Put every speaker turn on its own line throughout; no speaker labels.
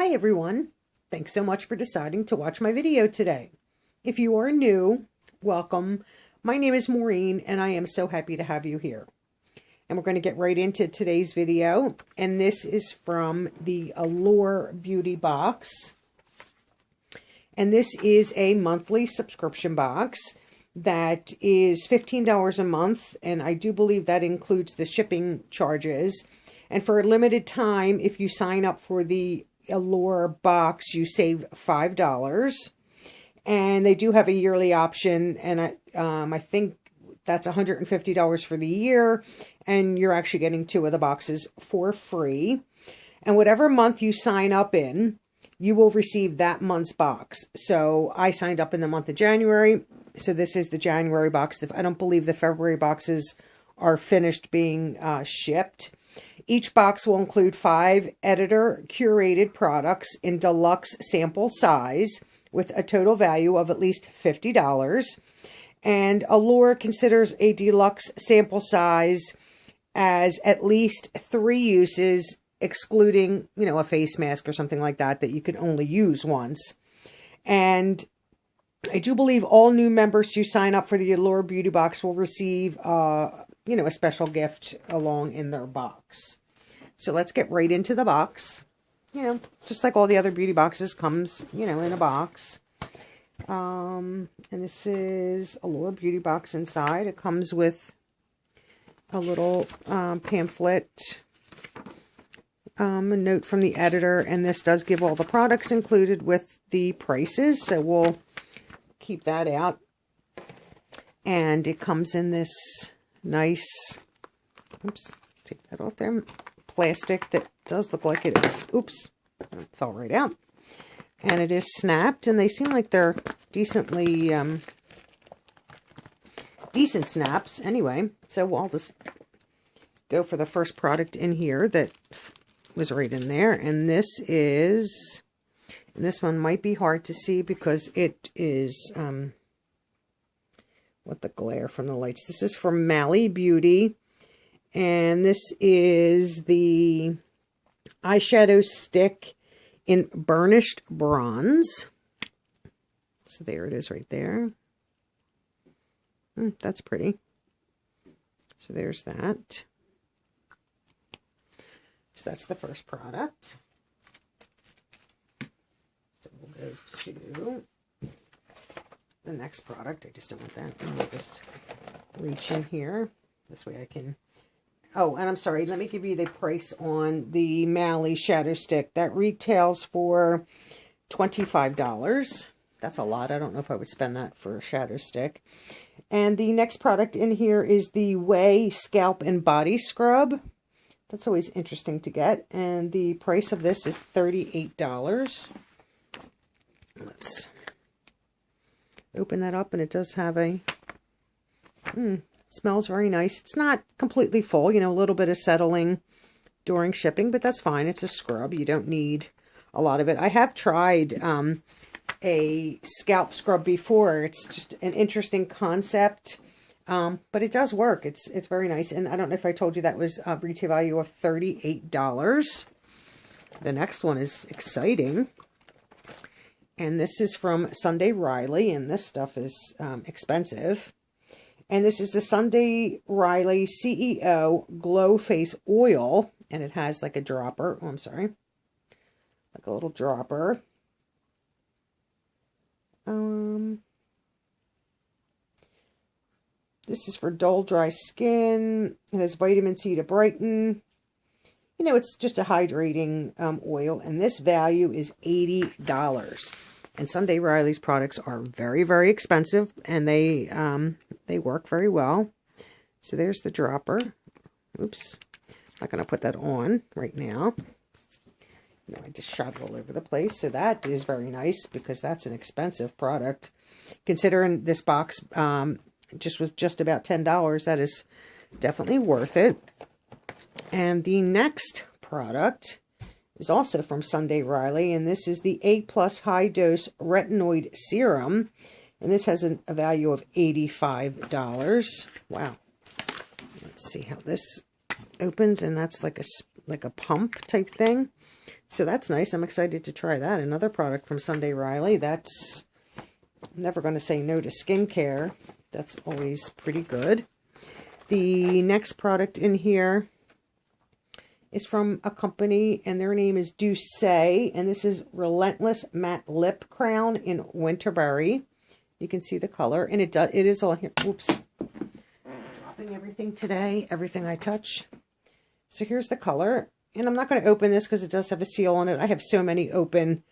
Hi everyone, thanks so much for deciding to watch my video today. If you are new, welcome. My name is Maureen and I am so happy to have you here. And we're going to get right into today's video, and this is from the Allure Beauty Box. And this is a monthly subscription box that is $15 a month, and I do believe that includes the shipping charges. And for a limited time, if you sign up for the Allure box, you save $5. And they do have a yearly option, and I think that's $150 for the year, and you're actually getting 2 of the boxes for free. And whatever month you sign up in, you will receive that month's box. So I signed up in the month of January, so this is the January box. I don't believe the February boxes are finished being shipped. Each box will include 5 editor-curated products in deluxe sample size with a total value of at least $50. And Allure considers a deluxe sample size as at least 3 uses, excluding, a face mask or something like that you can only use once. And I do believe all new members who sign up for the Allure Beauty Box will receive, a special gift along in their box. So let's get right into the box. Just like all the other beauty boxes, comes, in a box. And this is Allure Beauty Box inside. It comes with a little pamphlet, a note from the editor, and this does give all the products included with the prices, so we'll keep that out. And it comes in this nice, oops, take that off there, plastic that does look like it is, oops, it fell right out. And it is snapped, and they seem like they're decently, decent snaps anyway. So I'll just go for the first product in here that was right in there. And this is, and this one might be hard to see because it is, what the glare from the lights. This is from Mally Beauty. And this is the eyeshadow stick in burnished bronze. So there it is right there. That's pretty. So there's that. So that's the first product. So we'll go to the next product. I just don't want that. I'll just reach in here. This way I can... Oh, and I'm sorry, let me give you the price on the Mally Shadow Stick. That retails for $25. That's a lot. I don't know if I would spend that for a shadow stick. And the next product in here is the Way Scalp and Body Scrub. That's always interesting to get. And the price of this is $38. Let's open that up, and it does have a... smells very nice. It's not completely full, a little bit of settling during shipping, but that's fine. It's a scrub. You don't need a lot of it. I have tried a scalp scrub before. It's just an interesting concept, but it does work. It's very nice. And I don't know if I told you that was a retail value of $38. The next one is exciting. And this is from Sunday Riley, and this stuff is expensive. And this is the Sunday Riley CEO Glow Face Oil. And it has like a dropper. Oh, I'm sorry. Like a little dropper. This is for dull, dry skin. It has vitamin C to brighten. It's just a hydrating oil. And this value is $80. And Sunday Riley's products are very, very expensive, and they work very well. So there's the dropper. Oops, not going to put that on right now. I just shot it all over the place. So that is very nice because that's an expensive product. Considering this box was just about $10, that is definitely worth it. And the next product is also from Sunday Riley, and this is the A+ High Dose Retinoid Serum, and this has a value of $85. Wow. Let's see how this opens, and that's like a pump type thing. So that's nice. I'm excited to try that. Another product from Sunday Riley. That's, I'm never going to say no to skincare. That's always pretty good. The next product in here is from a company, and their name is Douce, and this is Relentless Matte Lip Crown in Winterberry. You can see the color, and it is all here. Oops. Dropping everything today, everything I touch. So here's the color, and I'm not going to open this because it does have a seal on it. I have so many open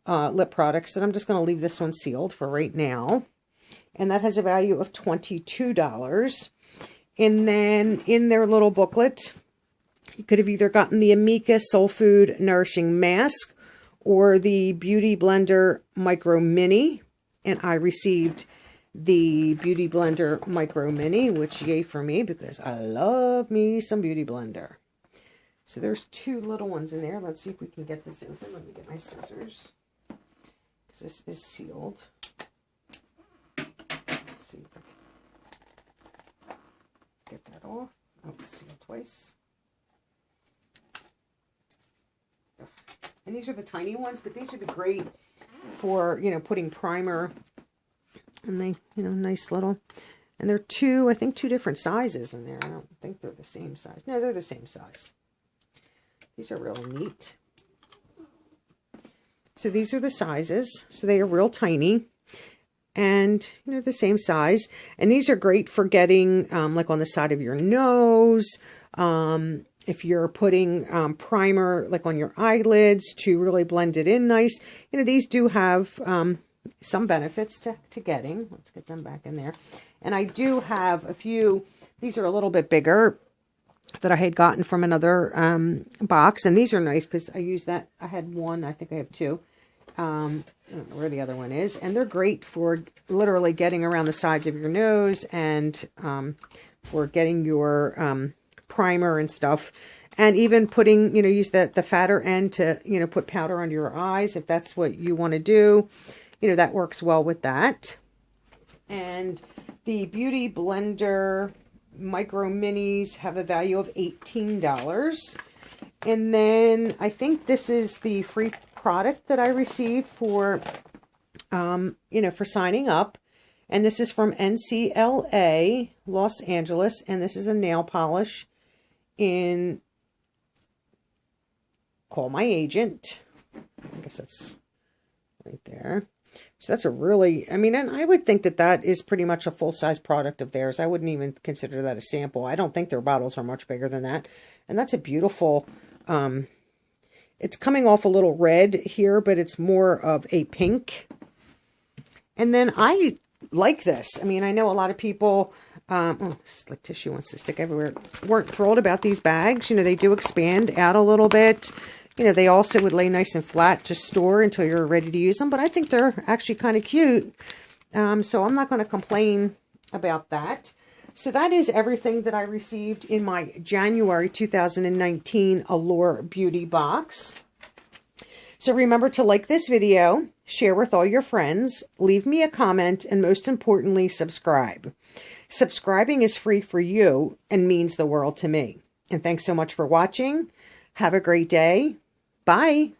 lip products that I'm just going to leave this one sealed for right now. And that has a value of $22. And then in their little booklet, you could have either gotten the Amika Soul Food Nourishing Mask or the Beauty Blender Micro Mini. And I received the Beauty Blender Micro Mini, which yay for me because I love me some Beauty Blender. So there's two little ones in there. Let's see if we can get this open. Let me get my scissors, because this is sealed. Let's see if I can get that off. Oh, it's sealed twice. And these are the tiny ones, but these would be great for, you know, putting primer. And they, you know, nice little. And they're two, I think, two different sizes in there. I don't think they're the same size. No, they're the same size. These are really neat. So these are the sizes. So they are real tiny. And, you know, the same size. And these are great for getting, like, on the side of your nose. If you're putting primer, like, on your eyelids to really blend it in nice. You know, these do have some benefits to getting. Let's get them back in there. And I do have a few. These are a little bit bigger that I had gotten from another box. And these are nice because I use that. I had one. I think I have two. I don't know where the other one is. And they're great for literally getting around the sides of your nose and for getting your primer and stuff. And even putting, you know, use the fatter end to, you know, put powder under your eyes if that's what you want to do. You know, that works well with that. And the Beauty Blender Micro Minis have a value of $18. And then I think this is the free product that I received for, you know, for signing up. And this is from NCLA, Los Angeles. And this is a nail polish in Call My Agent. I guess that's right there. So that's a really, I mean, and I would think that that is pretty much a full-size product of theirs. I wouldn't even consider that a sample. I don't think their bottles are much bigger than that. And that's a beautiful, it's coming off a little red here, but it's more of a pink. And then I like this. I mean, I know a lot of people, oh, it's like tissue wants to stick everywhere, weren't thrilled about these bags. You know, they do expand out a little bit. You know, they also would lay nice and flat to store until you're ready to use them. But I think they're actually kind of cute. So I'm not going to complain about that. So that is everything that I received in my January 2019 Allure Beauty box. So remember to like this video, share with all your friends, leave me a comment, and most importantly, subscribe. Subscribing is free for you and means the world to me. And thanks so much for watching. Have a great day. Bye.